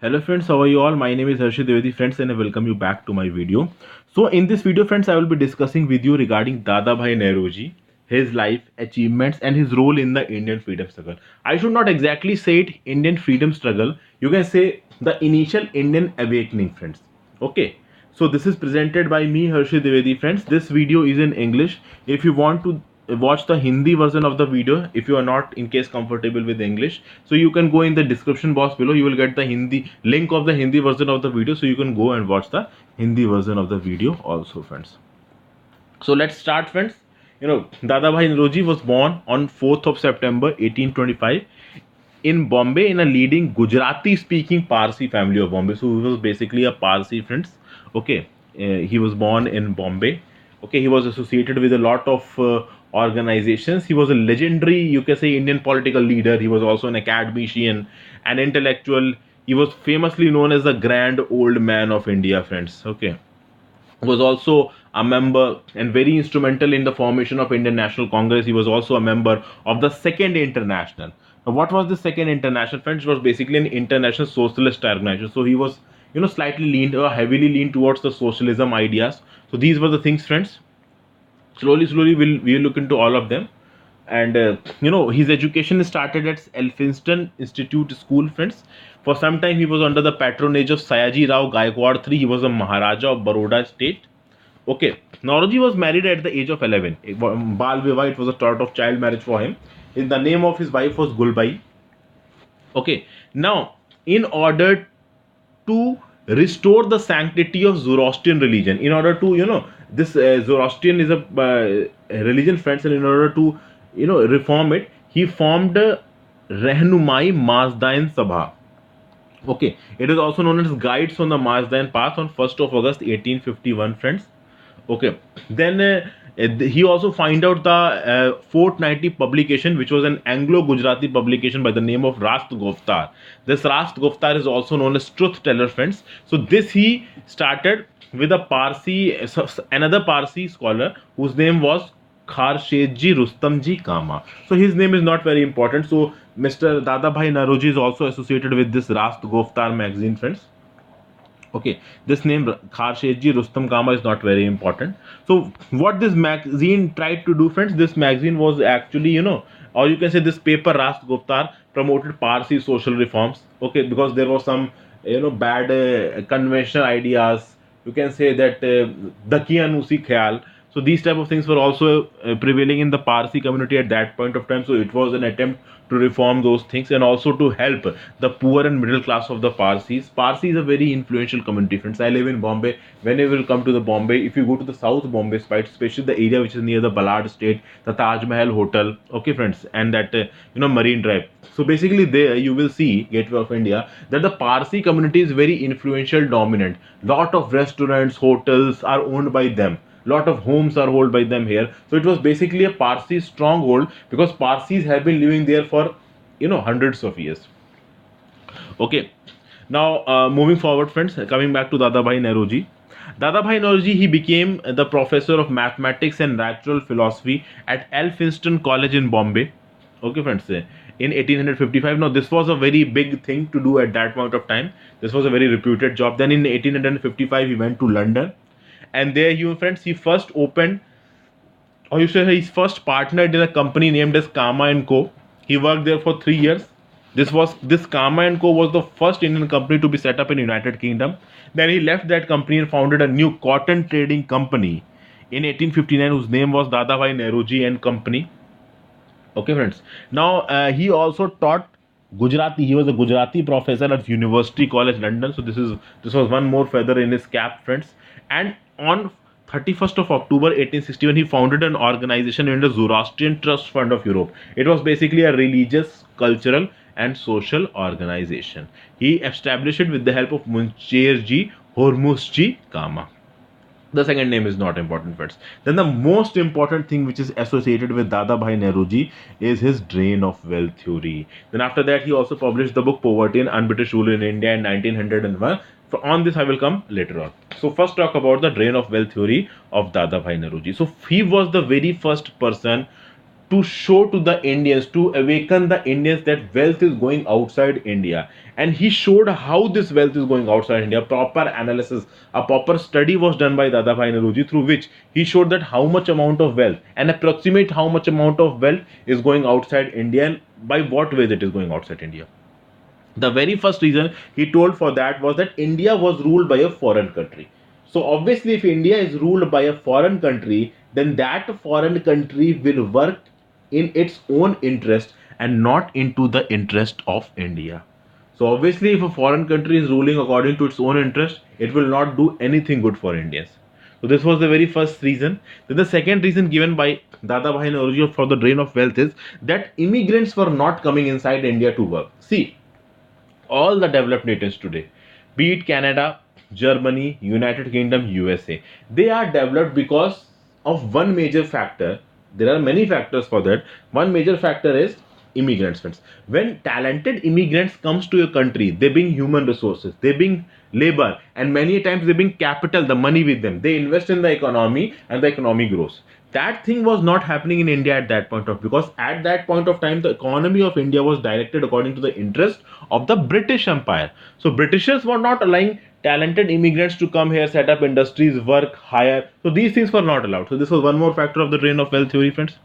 Hello friends, how are you all? My name is Harshit Devedi friends and I welcome you back to my video. So in this video friends, I will be discussing with you regarding Dadabhai Naoroji, his life, achievements and his role in the Indian freedom struggle. I should not exactly say it Indian freedom struggle, you can say the initial Indian awakening friends. Okay, so this is presented by me Harshit Devedi friends. This video is in English. If you want to watch the Hindi version of the video, if you are not in case comfortable with English, so you can go in the description box below. You will get the Hindi link of the Hindi version of the video, so you can go and watch the Hindi version of the video also friends. So let's start friends. Dadabhai Naoroji was born on 4th of September 1825 in Bombay in a leading Gujarati speaking Parsi family of Bombay. So he was basically a Parsi friends. Okay, he was born in Bombay. Okay, he was associated with a lot of organizations. He was a legendary, you can say, Indian political leader. He was also an academician, an intellectual. He was famously known as the Grand Old Man of India, friends. Okay, was also a member and very instrumental in the formation of Indian National Congress. He was also a member of the Second International. Now, what was the Second International, friends? It was basically an international socialist organization. So he was, slightly leaned or heavily leaned towards the socialism ideas. So these were the things, friends. Slowly, we'll look into all of them. And his education started at Elphinstone Institute School, friends. For some time, he was under the patronage of Sayaji Rao Gaikwad III. He was a Maharaja of Baroda state. Okay, Naoroji was married at the age of 11. Bal Vivah, it was a sort of child marriage for him. The name of his wife was Gulbai. Okay, now in order to restore the sanctity of Zoroastrian religion, in order to, this Zoroastrian is a religion, friends, and in order to, reform it, he formed Rahnumae Sabha. Okay, it is also known as Guides on the Mazdayan Path on 1st of August 1851, friends. Okay, then he also find out the fortnightly publication, which was an Anglo-Gujarati publication by the name of Rast Goftar. This Rast Goftar is also known as Truth Teller, friends. So this he started with a Parsi, another Parsi scholar whose name was Kharshedji Rustamji Cama. So his name is not very important. So Mr. Dadabhai Naoroji is also associated with this Rast Goftar magazine, friends. Okay, this name Kharshedji Rustam Kama is not very important. So what this magazine tried to do, friends, this magazine was actually, or you can say this paper Rast Goftar promoted Parsi social reforms. Okay, because there was some, bad conventional ideas. You can say that Dakianusi Khayal. So these type of things were also prevailing in the Parsi community at that point of time. So it was an attempt to reform those things and also to help the poor and middle class of the Parsis. Parsi is a very influential community, friends. I live in Bombay. Whenever you come to the Bombay, if you go to the South Bombay side, especially the area which is near the Ballard State, the Taj Mahal Hotel, okay, friends, and that Marine Drive. So basically, there you will see Gateway of India that the Parsi community is very influential, dominant. Lot of restaurants, hotels are owned by them. Lot of homes are held by them here. So it was basically a Parsi stronghold because Parsis have been living there for hundreds of years. Okay, now moving forward, friends, coming back to Dadabhai Naoroji. Dadabhai Naoroji, he became the professor of mathematics and natural philosophy at Elphinstone College in Bombay. Okay, friends, in 1855. Now this was a very big thing to do at that point of time. This was a very reputed job. Then in 1855 he went to London, and there, you friends, he first opened, or you say he first partnered in a company named as Cama and Co. He worked there for 3 years. This Cama and Co was the first Indian company to be set up in United Kingdom. Then he left that company and founded a new cotton trading company in 1859, whose name was Dadabhai Naoroji and Company. Okay, friends. Now he also taught Gujarati. He was a Gujarati professor at University College London. So this was one more feather in his cap, friends. And on 31st of October 1861, he founded an organization named the Zoroastrian Trust Fund of Europe. It was basically a religious, cultural, and social organization. He established it with the help of Muncherji Hormusji Kama. The second name is not important, friends. Then the most important thing which is associated with Dadabhai Naoroji is his drain of wealth theory. Then after that, he also published the book Poverty and Unbritish Rule in India in 1901. On this I will come later on. So first talk about the drain of wealth theory of Dadabhai Naoroji. So he was the very first person to show to the Indians, to awaken the Indians that wealth is going outside India. And he showed how this wealth is going outside India. Proper analysis, a proper study was done by Dadabhai Naoroji, through which he showed that how much amount of wealth and approximate how much amount of wealth is going outside India and by what ways it is going outside India. The very first reason he told for that was that India was ruled by a foreign country. So obviously, if India is ruled by a foreign country, then that foreign country will work in its own interest and not into the interest of India. So obviously, if a foreign country is ruling according to its own interest, it will not do anything good for Indians. So this was the very first reason. Then the second reason given by Dadabhai Naoroji for the drain of wealth is that immigrants were not coming inside India to work. See, all the developed nations today, be it Canada, Germany, United Kingdom, USA, they are developed because of one major factor. There are many factors for that. One major factor is immigrants, friends. When talented immigrants comes to a country, they bring human resources, they bring labor, and many times they bring capital, the money with them. They invest in the economy and the economy grows. That thing was not happening in India at that point of, because at that point of time the economy of India was directed according to the interest of the British Empire. So Britishers were not allowing talented immigrants to come here, set up industries, work, hire. So these things were not allowed. So this was one more factor of the drain of wealth theory, friends.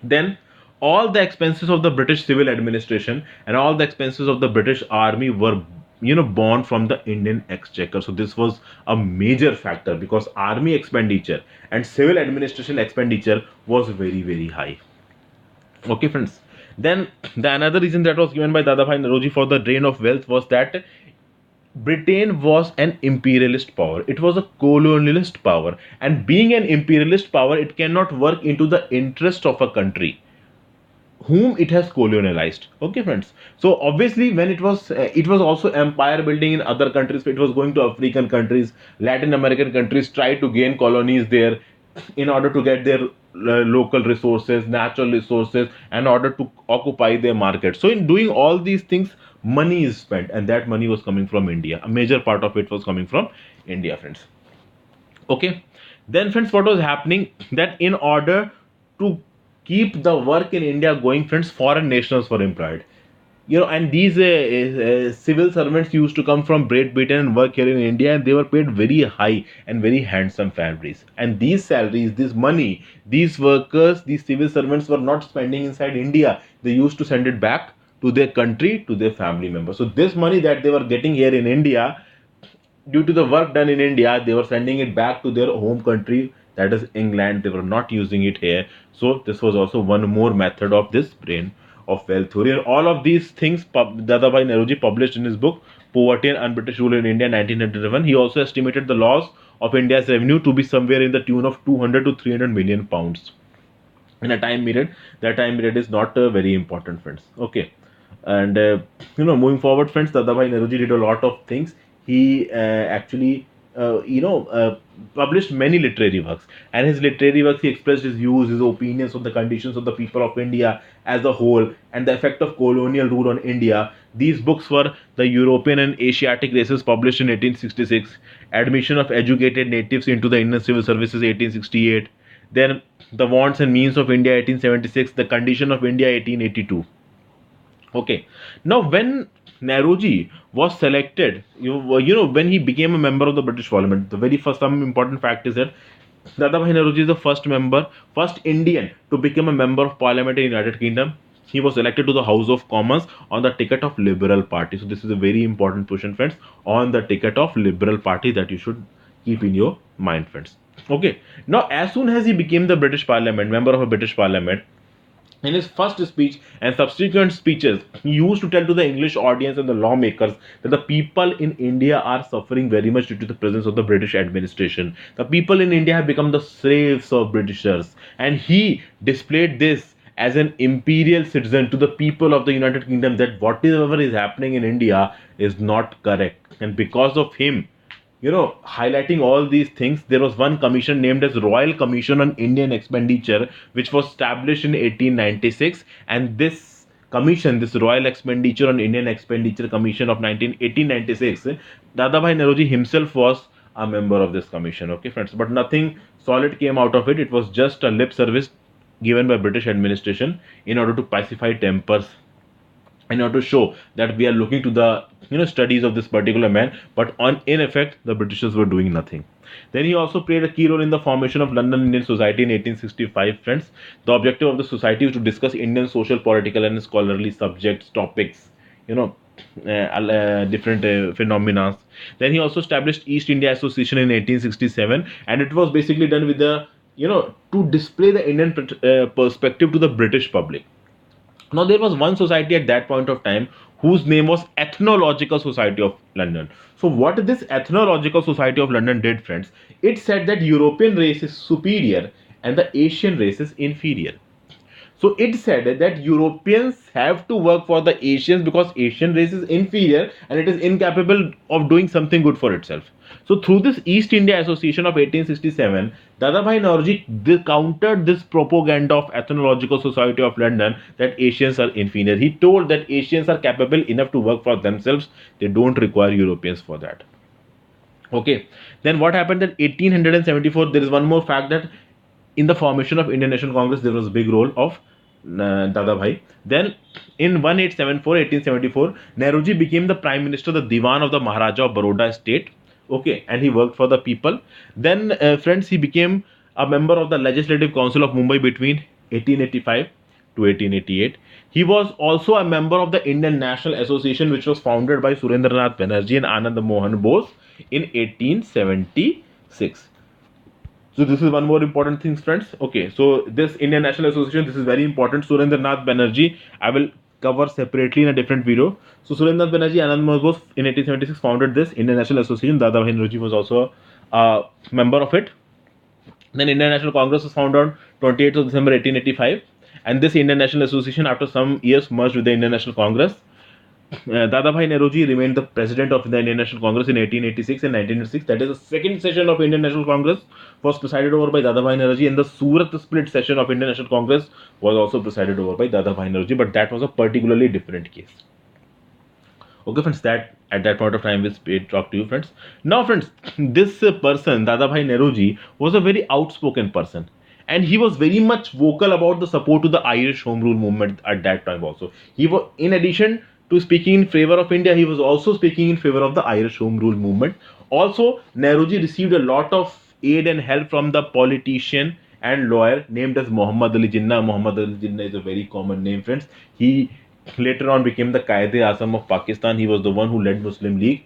Then all the expenses of the British civil administration and all the expenses of the British army were borne from the Indian exchequer. So this was a major factor, because army expenditure and civil administration expenditure was very high. Okay, friends. Then the another reason that was given by Dadabhai Naoroji for the drain of wealth was that Britain was an imperialist power. It was a colonialist power, and being an imperialist power, it cannot work into the interest of a country whom it has colonialized. Okay, friends. So obviously, when it was also empire building in other countries. It was going to African countries, Latin American countries, try to gain colonies there in order to get their local resources, natural resources, in order to occupy their market. So in doing all these things, money is spent, and that money was coming from India. A major part of it was coming from India, friends. Okay, then friends, what was happening, that in order to keep the work in India going, friends, foreign nationals were employed. And these civil servants used to come from Great Britain and work here in India, and they were paid very high and very handsome salaries. And these salaries, this money, these workers, these civil servants were not spending inside India. They used to send it back to their country, to their family members. So this money that they were getting here in India, due to the work done in India, they were sending it back to their home country, that is England. They were not using it here. So this was also one more method of this drain of wealth theory. And all of these things Dadabhai Naoroji published in his book Poverty and Unbritish Rule in India 1991. He also estimated the loss of India's revenue to be somewhere in the tune of 200 to 300 million pounds in a time period. That time period is not very important, friends. Okay. And moving forward, friends, Dadabhai Naoroji did a lot of things. He actually published many literary works, and his literary works, he expressed his views, his opinions on the conditions of the people of India as a whole and the effect of colonial rule on India. These books were The European and Asiatic Races, published in 1866, Admission of Educated Natives into the Indian Civil Services, 1868, then The Wants and Means of India, 1876, The Condition of India, 1882. Okay, now when Naoroji was selected, when he became a member of the British Parliament, the very first, some important fact is that Dadabhai Naoroji is the first Indian to become a member of Parliament in United Kingdom. He was elected to the House of Commons on the ticket of Liberal Party. So this is a very important position, friends, on the ticket of Liberal Party, that you should keep in your mind, friends. Okay, now as soon as he became the British Parliament, member of a British Parliament, in his first speech and subsequent speeches, he used to tell to the English audience and the lawmakers that the people in India are suffering very much due to the presence of the British administration. The people in India have become the slaves of Britishers. And he displayed this as an imperial citizen to the people of the United Kingdom, that whatever is happening in India is not correct. And because of him, highlighting all these things, there was one commission named as Royal Commission on Indian Expenditure, which was established in 1896. And this commission, this Royal Expenditure on Indian Expenditure Commission of 1896, Dadabhai Naoroji himself was a member of this commission. Okay, friends, but nothing solid came out of it. It was just a lip service given by British administration in order to pacify tempers, in order to show that we are looking to the studies of this particular man, but on in effect the Britishers were doing nothing. Then he also played a key role in the formation of London Indian Society in 1865. Friends, the objective of the society was to discuss Indian social, political, and scholarly subjects, topics, you know, different phenomena. Then he also established East India Association in 1867, and it was basically done with the to display the Indian perspective to the British public. Now, there was one society at that point of time whose name was Ethnological Society of London. So, what this Ethnological Society of London did, friends, it said that European race is superior and the Asian race is inferior. So it said that Europeans have to work for the Asians because Asian race is inferior and it is incapable of doing something good for itself. So through this East India Association of 1867, Dadabhai Naoroji countered this propaganda of Ethnological Society of London that Asians are inferior. He told that Asians are capable enough to work for themselves. They don't require Europeans for that. Okay, then what happened in 1874? There is one more fact that in the formation of Indian National Congress, there was a big role of Dadabhai. Then in 1874, Nehruji became the Prime Minister, the Diwan of the Maharaja of Baroda state. Okay, and he worked for the people. Then, friends, he became a member of the Legislative Council of Mumbai between 1885 to 1888. He was also a member of the Indian National Association, which was founded by Surendranath Banerjee and Anand Mohan Bose in 1876. So this is one more important thing, friends. Okay, so this Indian National Association, this is very important. Surendranath Banerjee, I will cover separately in a different video. So Surendranath Banerjee, Anand Mohan Bose in 1876 founded this Indian National Association. Dadabhai Naoroji was also a member of it. Then Indian National Congress was founded on 28th of December 1885, and this Indian National Association after some years merged with the Indian National Congress. Dadabhai Naoroji remained the president of the Indian National Congress in 1886 and 1906. That is the second session of Indian National Congress was presided over by Dadabhai Naoroji, and the Surat split session of Indian National Congress was also presided over by Dadabhai Naoroji, but that was a particularly different case. Okay, friends, that at that point of time we'll talk to you, friends. Now, friends, this person, Dadabhai Naoroji, was a very outspoken person. And he was very much vocal about the support to the Irish Home Rule movement at that time also. He was, in addition to speaking in favor of India, he was also speaking in favor of the Irish Home Rule movement. Also, Naoroji received a lot of aid and help from the politician and lawyer named as Muhammad Ali Jinnah. Muhammad Ali Jinnah is a very common name, friends. He later on became the Qaid-e-Azam of Pakistan. He was the one who led Muslim League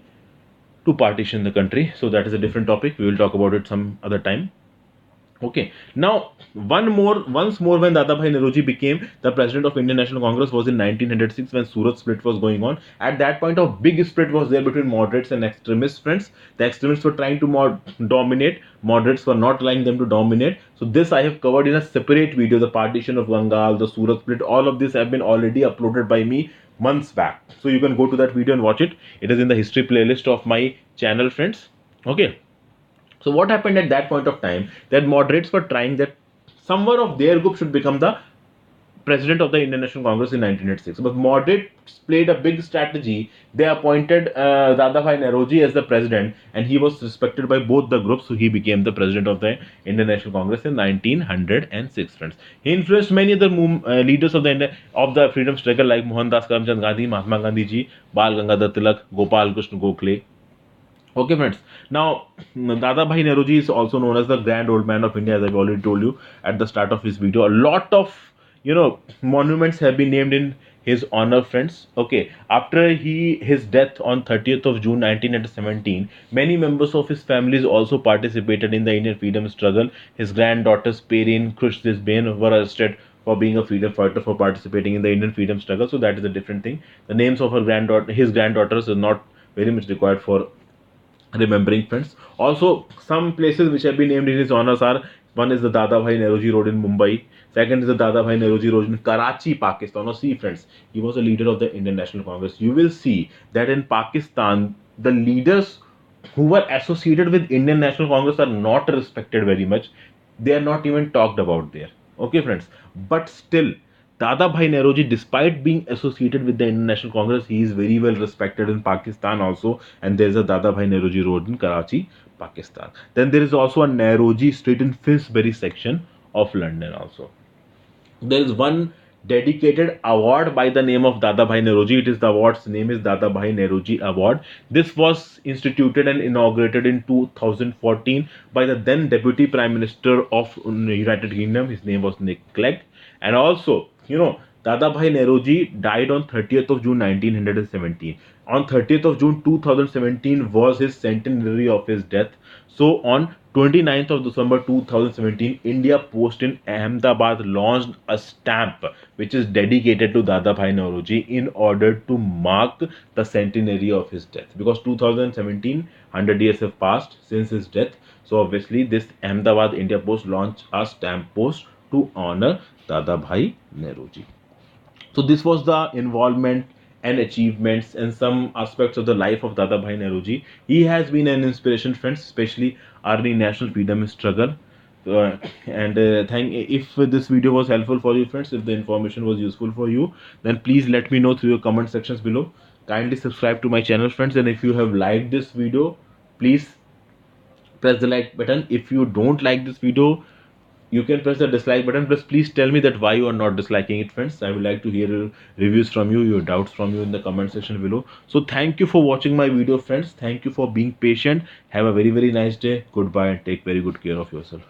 to partition the country. So that is a different topic. We will talk about it some other time. Okay, now once more when Dadabhai Naoroji became the president of Indian National Congress was in 1906 when Surat split was going on. At that point, a big split was there between moderates and extremists, friends. The extremists were trying to dominate, moderates were not allowing them to dominate. So this I have covered in a separate video, the partition of Bengal, the Surat split, all of this have been already uploaded by me months back. So you can go to that video and watch it. It is in the history playlist of my channel, friends. Okay. So what happened at that point of time, that moderates were trying that someone of their group should become the president of the Indian National Congress in 1986. But moderates played a big strategy. They appointed Dadabhai Naoroji as the president, and he was respected by both the groups. So he became the president of the Indian National Congress in 1906. Friends, he influenced many other leaders of the freedom struggle like Mohandas Karamchand Gandhi, Mahatma Gandhi ji, Bal Gangadhar Tilak, Gopal Krishna Gokhale. Okay, friends. Now, Dadabhai Naoroji is also known as the Grand Old Man of India, as I've already told you at the start of this video. A lot of monuments have been named in his honor, friends. Okay, after his death on 30th of June 1917, many members of his families also participated in the Indian freedom struggle. His granddaughters Perrine Khushdeesbain were arrested for being a freedom fighter for participating in the Indian freedom struggle. So that is a different thing. The names of his granddaughters are not very much required for remembering, friends. Also, some places which have been named in his honors are: one is the Dadabhai Naoroji Road in Mumbai, second is the Dadabhai Naoroji Road in Karachi, Pakistan. Now see, friends, he was a leader of the Indian National Congress. You will see that in Pakistan, the leaders who were associated with Indian National Congress are not respected very much. They are not even talked about there. Okay, friends, but still Dadabhai Naoroji, despite being associated with the Indian National Congress, he is very well respected in Pakistan also, and there is a Dadabhai Naoroji Road in Karachi, Pakistan. Then there is also a Naoroji Street in Finsbury section of London also. there is one dedicated award by the name of Dadabhai Naoroji. It is the award's name is Dadabhai Naoroji Award. This was instituted and inaugurated in 2014 by the then Deputy Prime Minister of United Kingdom. His name was Nick Clegg. And also, Dadabhai Naoroji died on 30th of June 1917. On 30th of June 2017 was his centenary of his death. So on 29th of December 2017, India Post in Ahmedabad launched a stamp which is dedicated to Dadabhai Naoroji in order to mark the centenary of his death. Because 2017, 100 years have passed since his death. So obviously this Ahmedabad India Post launched a stamp post to honor Dadabhai Naoroji. So this was the involvement and achievements and some aspects of the life of Dadabhai Naoroji. He has been an inspiration, friends, especially early national freedom struggle. And if this video was helpful for you, friends, if the information was useful for you, then please let me know through your comment sections below. Kindly subscribe to my channel, friends, and if you have liked this video, please press the like button. If you don't like this video, you can press the dislike button. Plus please tell me that why you are not disliking it, friends. I would like to hear reviews from you, your doubts from you in the comment section below. So thank you for watching my video, friends. Thank you for being patient. Have a very nice day. Goodbye and take very good care of yourself.